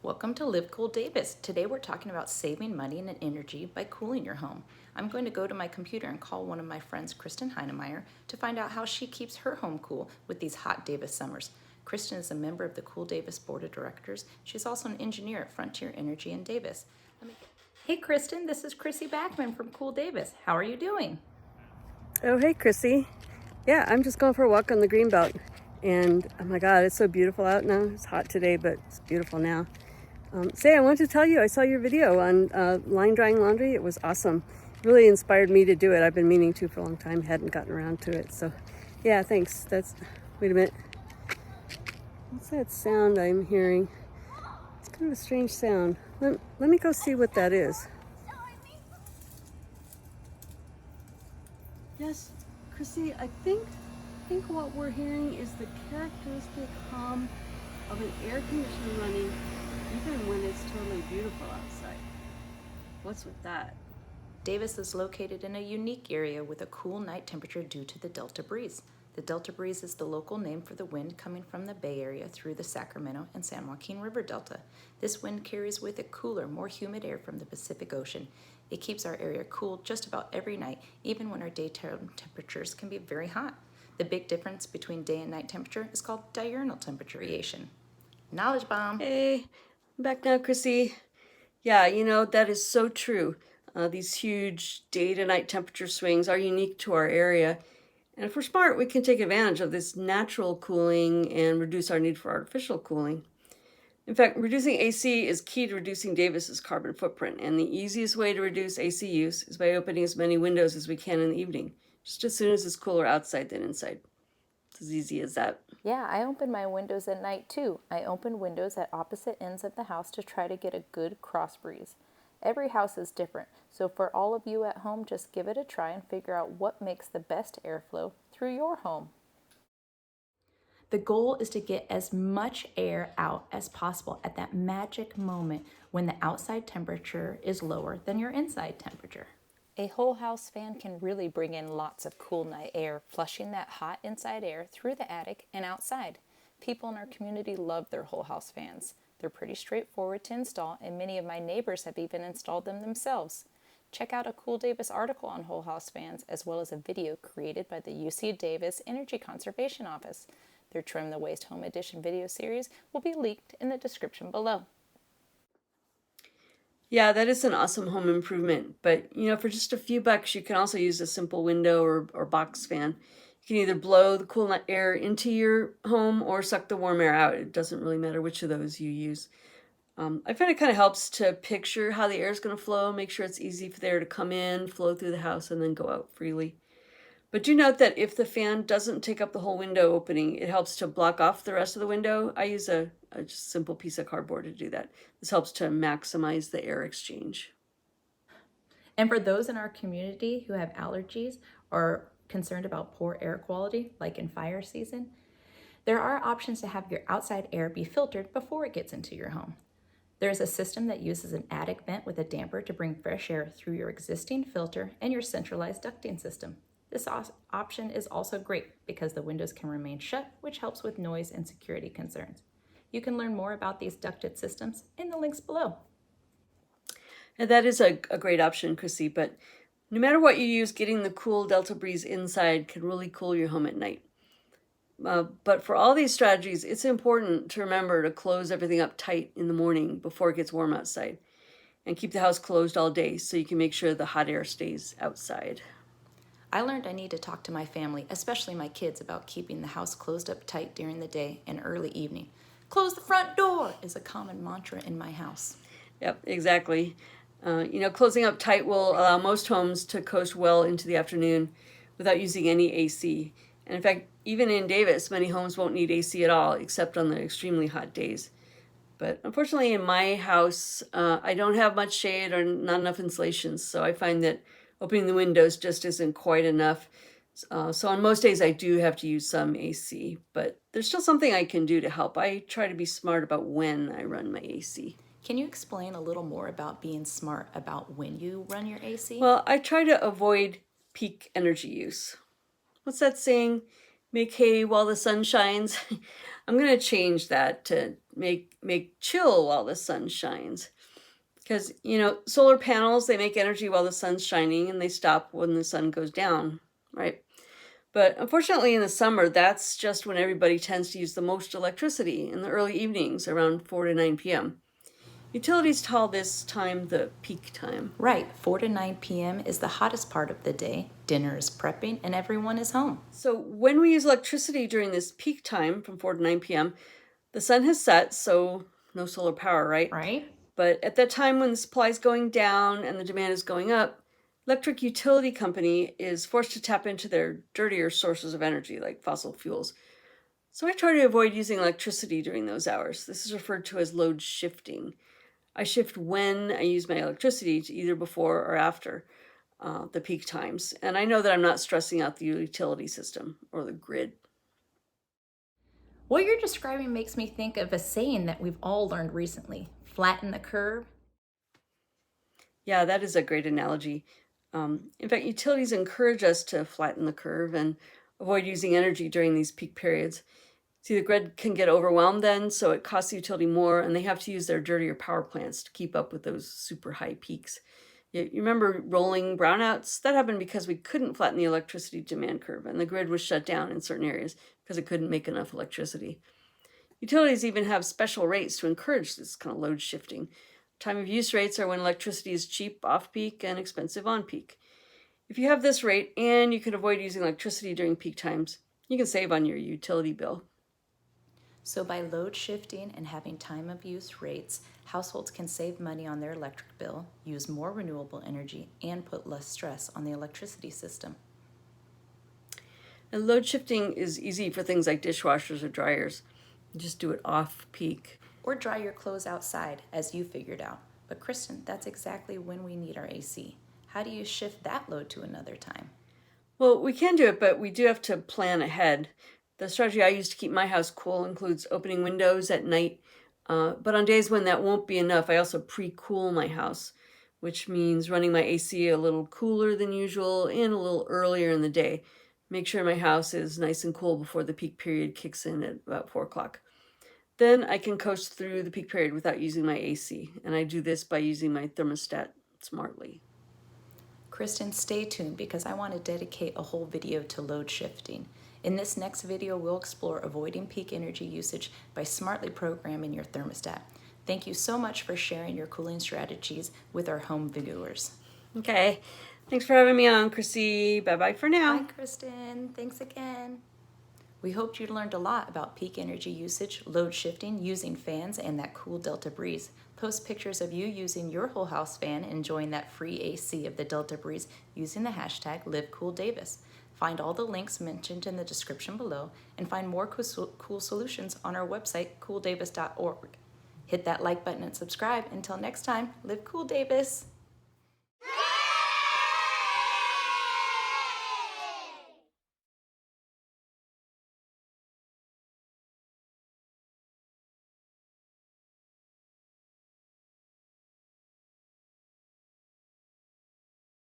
Welcome to Live Cool Davis. Today we're talking about saving money and energy by cooling your home. I'm going to go to my computer and call one of my friends, Kristen Heinemeyer, to find out how she keeps her home cool with these hot Davis summers. Kristen is a member of the Cool Davis Board of Directors. She's also an engineer at Frontier Energy in Davis. Hey Kristen, this is Chrissy Backman from Cool Davis. How are you doing? Oh, hey, Chrissy. Yeah, I'm just going for a walk on the Greenbelt. And oh my God, it's so beautiful out now. It's hot today, but it's beautiful now. I wanted to tell you, I saw your video on line drying laundry. It was awesome. Really inspired me to do it. I've been meaning to for a long time, hadn't gotten around to it. So, yeah, thanks. Wait a minute. What's that sound I'm hearing? It's kind of a strange sound. Let me go see what that is. Yes, Chrissy, I think what we're hearing is the characteristic hum of an air conditioner running even when it's totally beautiful outside. What's with that? Davis is located in a unique area with a cool night temperature due to the Delta breeze. The Delta breeze is the local name for the wind coming from the Bay Area through the Sacramento and San Joaquin River Delta. This wind carries with it cooler, more humid air from the Pacific Ocean. It keeps our area cool just about every night, even when our daytime temperatures can be very hot. The big difference between day and night temperature is called diurnal temperature variation. Knowledge bomb! Hey, I'm back now, Chrissy. Yeah, that is so true. These huge day to night temperature swings are unique to our area. And if we're smart, we can take advantage of this natural cooling and reduce our need for artificial cooling. In fact, reducing AC is key to reducing Davis's carbon footprint, and the easiest way to reduce AC use is by opening as many windows as we can in the evening, just as soon as it's cooler outside than inside. It's as easy as that. Yeah, I open my windows at night too. I open windows at opposite ends of the house to try to get a good cross breeze. Every house is different, so for all of you at home, just give it a try and figure out what makes the best airflow through your home. The goal is to get as much air out as possible at that magic moment when the outside temperature is lower than your inside temperature. A whole house fan can really bring in lots of cool night air, flushing that hot inside air through the attic and outside. People in our community love their whole house fans. They're pretty straightforward to install, and many of my neighbors have even installed them themselves. Check out a Cool Davis article on whole house fans, as well as a video created by the UC Davis Energy Conservation Office. Their Trim the Waste Home Edition video series will be linked in the description below. Yeah, that is an awesome home improvement. But, for just a few bucks, you can also use a simple window or box fan. You can either blow the cool air into your home or suck the warm air out. It doesn't really matter which of those you use. I find it kind of helps to picture how the air is going to flow, make sure it's easy for the air to come in, flow through the house, and then go out freely. But do note that if the fan doesn't take up the whole window opening, it helps to block off the rest of the window. I use a just simple piece of cardboard to do that. This helps to maximize the air exchange. And for those in our community who have allergies or concerned about poor air quality, like in fire season, there are options to have your outside air be filtered before it gets into your home. There's a system that uses an attic vent with a damper to bring fresh air through your existing filter and your centralized ducting system. This option is also great because the windows can remain shut, which helps with noise and security concerns. You can learn more about these ducted systems in the links below. And that is a great option, Chrissy, but no matter what you use, getting the cool Delta breeze inside can really cool your home at night. But for all these strategies, it's important to remember to close everything up tight in the morning before it gets warm outside, and keep the house closed all day so you can make sure the hot air stays outside. I learned I need to talk to my family, especially my kids, about keeping the house closed up tight during the day and early evening. Close the front door is a common mantra in my house. Yep, exactly. Closing up tight will allow most homes to coast well into the afternoon without using any AC. And in fact, even in Davis, many homes won't need AC at all, except on the extremely hot days. But unfortunately, in my house, I don't have much shade or not enough insulation, so I find that opening the windows just isn't quite enough. So on most days, I do have to use some AC, but there's still something I can do to help. I try to be smart about when I run my AC. Can you explain a little more about being smart about when you run your AC? Well, I try to avoid peak energy use. What's that saying? Make hay while the sun shines. I'm going to change that to make chill while the sun shines. Because, solar panels, they make energy while the sun's shining and they stop when the sun goes down, right? But unfortunately, in the summer, that's just when everybody tends to use the most electricity in the early evenings around 4 to 9 p.m. Utilities call this time the peak time. Right, 4 to 9 p.m. is the hottest part of the day. Dinner is prepping and everyone is home. So when we use electricity during this peak time from 4 to 9 p.m., the sun has set, so no solar power, right? Right? But at that time when the supply is going down and the demand is going up, electric utility company is forced to tap into their dirtier sources of energy like fossil fuels. So I try to avoid using electricity during those hours. This is referred to as load shifting. I shift when I use my electricity to either before or after the peak times. And I know that I'm not stressing out the utility system or the grid. What you're describing makes me think of a saying that we've all learned recently: flatten the curve. Yeah, that is a great analogy. In fact, utilities encourage us to flatten the curve and avoid using energy during these peak periods. See, the grid can get overwhelmed then, so it costs the utility more, and they have to use their dirtier power plants to keep up with those super high peaks. You remember rolling brownouts? That happened because we couldn't flatten the electricity demand curve, and the grid was shut down in certain areas because it couldn't make enough electricity. Utilities even have special rates to encourage this kind of load shifting. Time of use rates are when electricity is cheap off-peak and expensive on-peak. If you have this rate and you can avoid using electricity during peak times, you can save on your utility bill. So, by load shifting and having time of use rates, households can save money on their electric bill, use more renewable energy, and put less stress on the electricity system. And load shifting is easy for things like dishwashers or dryers. You just do it off-peak. Or dry your clothes outside, as you figured out. But, Kristen, that's exactly when we need our AC. How do you shift that load to another time? Well, we can do it, but we do have to plan ahead. The strategy I use to keep my house cool includes opening windows at night. But on days when that won't be enough, I also pre-cool my house, which means running my AC a little cooler than usual and a little earlier in the day. Make sure my house is nice and cool before the peak period kicks in at about 4 o'clock. Then I can coast through the peak period without using my AC, and I do this by using my thermostat smartly. Kristen, stay tuned because I want to dedicate a whole video to load shifting. In this next video, we'll explore avoiding peak energy usage by smartly programming your thermostat. Thank you so much for sharing your cooling strategies with our home viewers. Okay, thanks for having me on, Chrissy. Bye-bye for now. Bye, Kristen. Thanks again. We hoped you learned a lot about peak energy usage, load shifting, using fans, and that cool Delta breeze. Post pictures of you using your whole house fan, enjoying that free AC of the Delta breeze using the hashtag LiveCoolDavis. Find all the links mentioned in the description below and find more cool solutions on our website, cooldavis.org. Hit that like button and subscribe. Until next time, live cool, Davis.